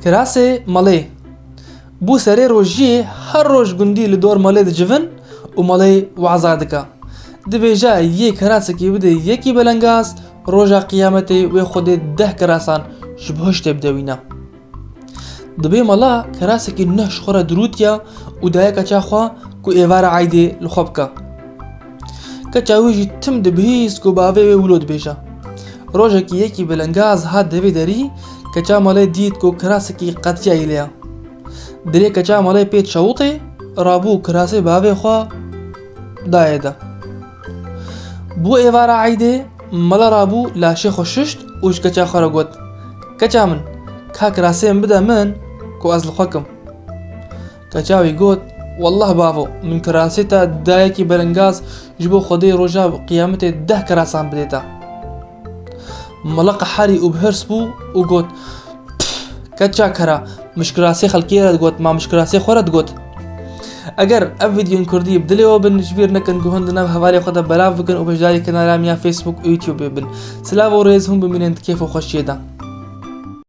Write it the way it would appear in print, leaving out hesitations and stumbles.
کراسه مالی بو سری روژی هر روز گندی لدور مالی دجفن و مالی وعظا دکا دبیجا یه کراسه کی بده یکی بلنگاز روژا قیامتی و خود 10 کراسان شبهشت بدوینا دبی مالا کراسه کی نهش خورا دروتیا و دایا کچا خوا کو ایوار عایده لخوبکا کچاویجی تم دبهیز کو باوی و ولود بیجا روژا کی یکی بلنگاز هاد دوی داری کچا مالی دید کو کراسه کی قطیا ایلیا دری کچا مالی پیت شوطی رابو کراسه باوی خوا دایده بو ایوار عایده مالا رابو لاشه خوششت وش کچا خورا گوت کچا من که کراسه بده من کو از لخوکم کچاوی گوت والله بابو من کراسه تا دایکی بلنگاز جبو خودی روژا قیامت 10 کراسان بدیتا ملق حالي وبهرس بو وقوت كتشا كرا مش كراسي خلقيرة تقوت ما مش كراسي خورة تقوت اگر اف فيديو كردي بدلي وبن جبير نكن قهندنا بهوالي خدا بلاف بكن وبجداري كنا راميا فيسبوك ويوتيوب بن سلاو وريزهم بمين انت كيف وخشيدا